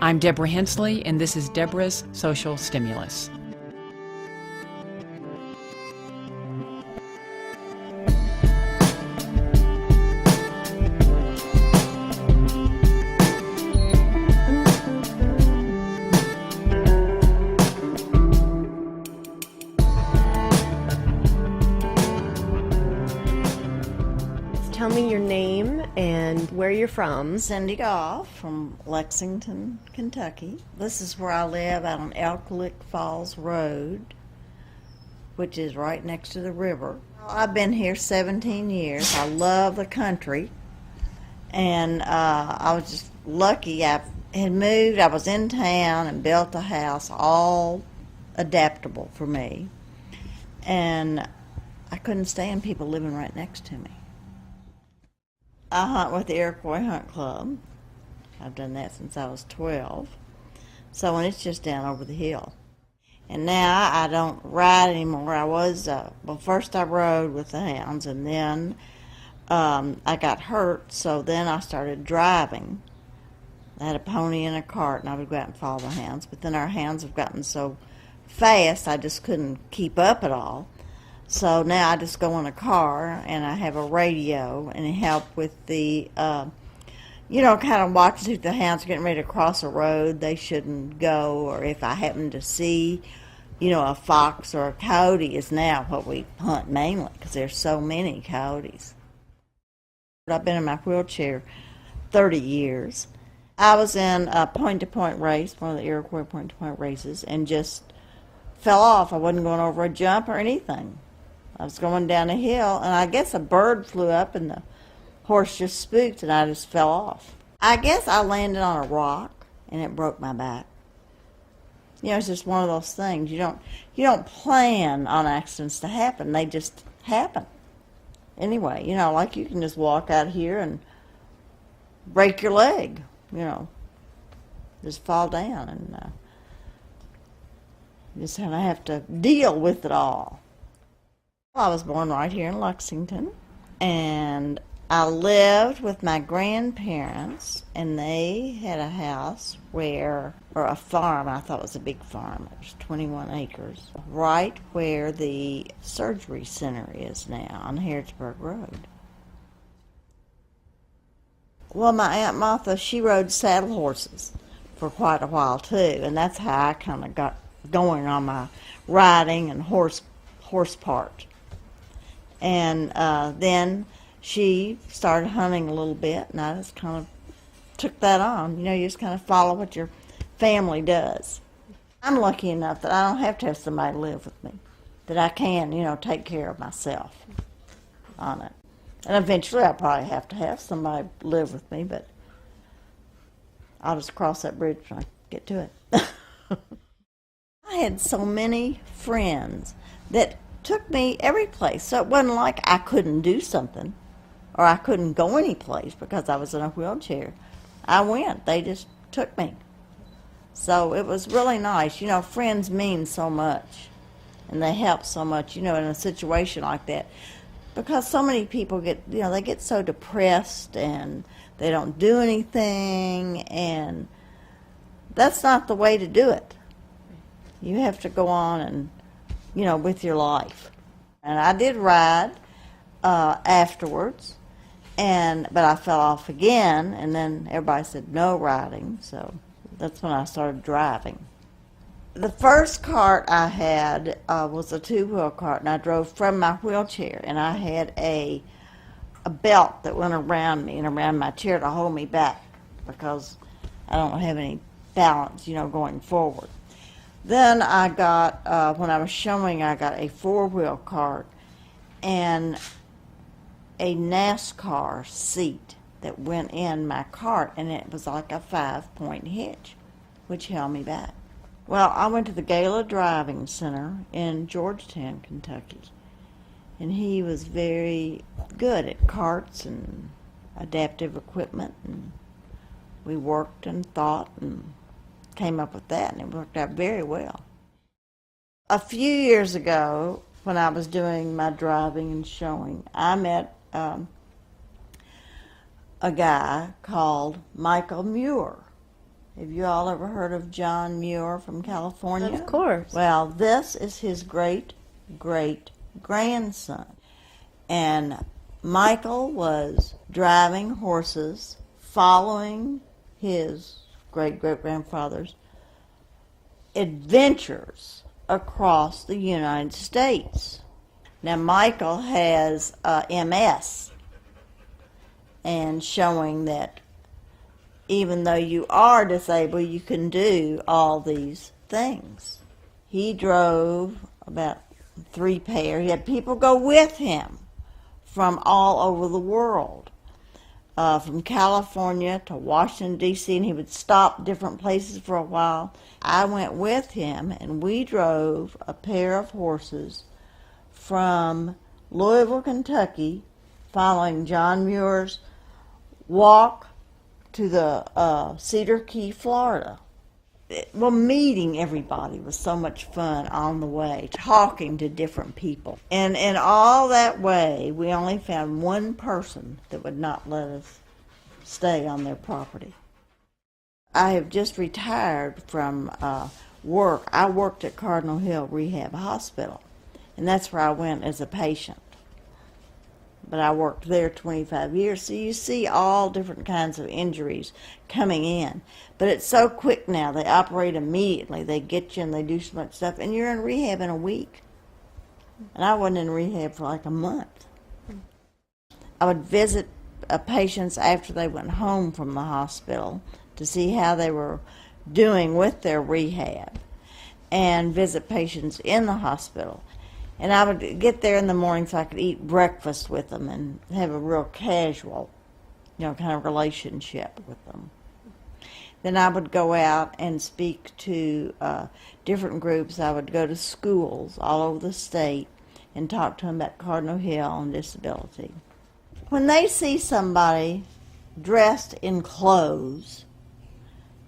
I'm Deborah Hensley, and this is Deborah's Social Stimulus. Tell me your name and where you're from. Cindy Goff from Lexington, Kentucky. This is where I live out on Elk Lick Falls Road, which is right next to the river. I've been here 17 years. I love the country, and I was just lucky. I had moved. I was in town and built a house, all adaptable for me, and I couldn't stand people living right next to me. I hunt with the Iroquois Hunt Club. I've done that since I was 12. So, and it's just down over the hill. And now I don't ride anymore. I was, first I rode with the hounds, and then I got hurt, so then I started driving. I had a pony and a cart, and I would go out and follow the hounds. But then our hounds have gotten so fast, I just couldn't keep up at all. So now I just go in a car, and I have a radio, and it helps with the, kind of watching if the hounds are getting ready to cross a road they shouldn't go, or if I happen to see, a fox or a coyote is now what we hunt mainly, because there's so many coyotes. I've been in my wheelchair 30 years. I was in a point-to-point race, one of the Iroquois point-to-point races, and just fell off. I wasn't going over a jump or anything. I was going down a hill, and I guess a bird flew up, and the horse just spooked, and I just fell off. I guess I landed on a rock, and it broke my back. It's just one of those things. You don't plan on accidents to happen. They just happen. Anyway, like you can just walk out here and break your leg, just fall down, and you just kind of have to deal with it all. I was born right here in Lexington, and I lived with my grandparents, and they had a house or a farm. I thought it was a big farm. It was 21 acres, right where the surgery center is now on Harrodsburg Road. Well, my Aunt Martha, she rode saddle horses for quite a while, too, and that's how I kind of got going on my riding and horse part. And then she started hunting a little bit, and I just kind of took that on. You just kind of follow what your family does. I'm lucky enough that I don't have to have somebody live with me, that I can, take care of myself on it. And eventually I'll probably have to have somebody live with me, but I'll just cross that bridge when I get to it. I had so many friends that took me every place. So it wasn't like I couldn't do something or I couldn't go any place because I was in a wheelchair. I went. They just took me. So it was really nice. Friends mean so much, and they help so much, in a situation like that. Because so many people they get so depressed and they don't do anything, and that's not the way to do it. You have to go on and with your life. And I did ride afterwards, but I fell off again, and then everybody said no riding, so that's when I started driving. The first cart I had was a two-wheel cart, and I drove from my wheelchair, and I had a belt that went around me and around my chair to hold me back because I don't have any balance, going forward. Then I got, when I was showing, I got a four-wheel cart and a NASCAR seat that went in my cart, and it was like a 5-point hitch, which held me back. Well, I went to the Gala Driving Center in Georgetown, Kentucky, and he was very good at carts and adaptive equipment, and we worked and thought and came up with that, and it worked out very well. A few years ago, when I was doing my driving and showing, I met a guy called Michael Muir, Have you all ever heard of John Muir from California? Of course. Well, this is his great-great-grandson. And Michael was driving horses, following his great-great-grandfather's adventures across the United States. Now, Michael has MS, and showing that even though you are disabled, you can do all these things. He drove about 3 pairs. He had people go with him from all over the world, from California to Washington, D.C., and he would stop different places for a while. I went with him, and we drove a pair of horses from Louisville, Kentucky, following John Muir's walk to the Cedar Key, Florida. Well, meeting everybody was so much fun on the way, talking to different people. And in all that way, we only found one person that would not let us stay on their property. I have just retired from work. I worked at Cardinal Hill Rehab Hospital, and that's where I went as a patient. But I worked there 25 years, so you see all different kinds of injuries coming in. But it's so quick now. They operate immediately. They get you and they do so much stuff, and you're in rehab in a week. And I wasn't in rehab for like a month. I would visit patients after they went home from the hospital to see how they were doing with their rehab, and visit patients in the hospital. And I would get there in the morning so I could eat breakfast with them and have a real casual, kind of relationship with them. Then I would go out and speak to different groups. I would go to schools all over the state and talk to them about Cardinal Hill and disability. When they see somebody dressed in clothes,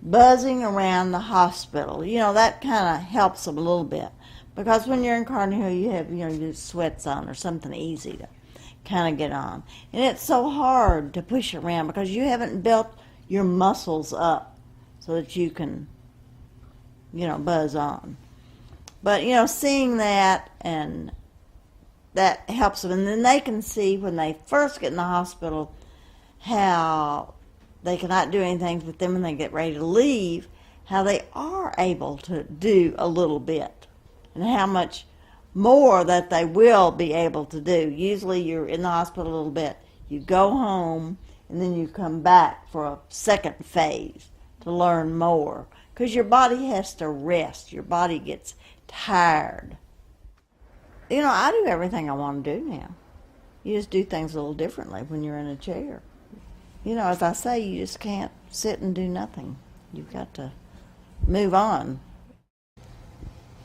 buzzing around the hospital, that kind of helps them a little bit. Because when you're in Cardinal Hill, you have, your sweats on or something easy to kind of get on. And it's so hard to push around because you haven't built your muscles up so that you can, buzz on. But, seeing that, and that helps them. And then they can see when they first get in the hospital how they cannot do anything, but then when they get ready to leave, how they are able to do a little bit. And how much more that they will be able to do. Usually you're in the hospital a little bit, you go home, and then you come back for a second phase to learn more. Because your body has to rest. Your body gets tired. I do everything I want to do now. You just do things a little differently when you're in a chair. As I say, you just can't sit and do nothing. You've got to move on.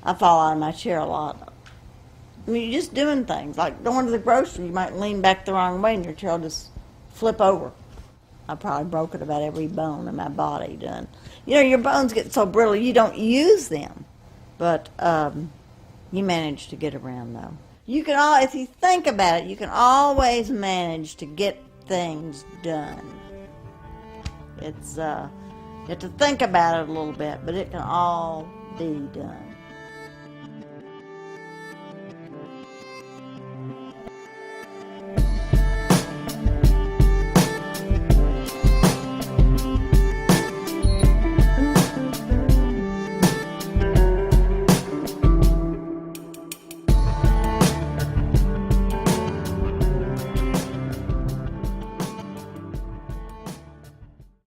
I fall out of my chair a lot. You're just doing things. Like going to the grocery, you might lean back the wrong way and your chair will just flip over. I probably broken about every bone in my body done. Your bones get so brittle you don't use them. But you manage to get around, though. You can if you think about it, you can always manage to get things done. It's you have to think about it a little bit, but it can all be done.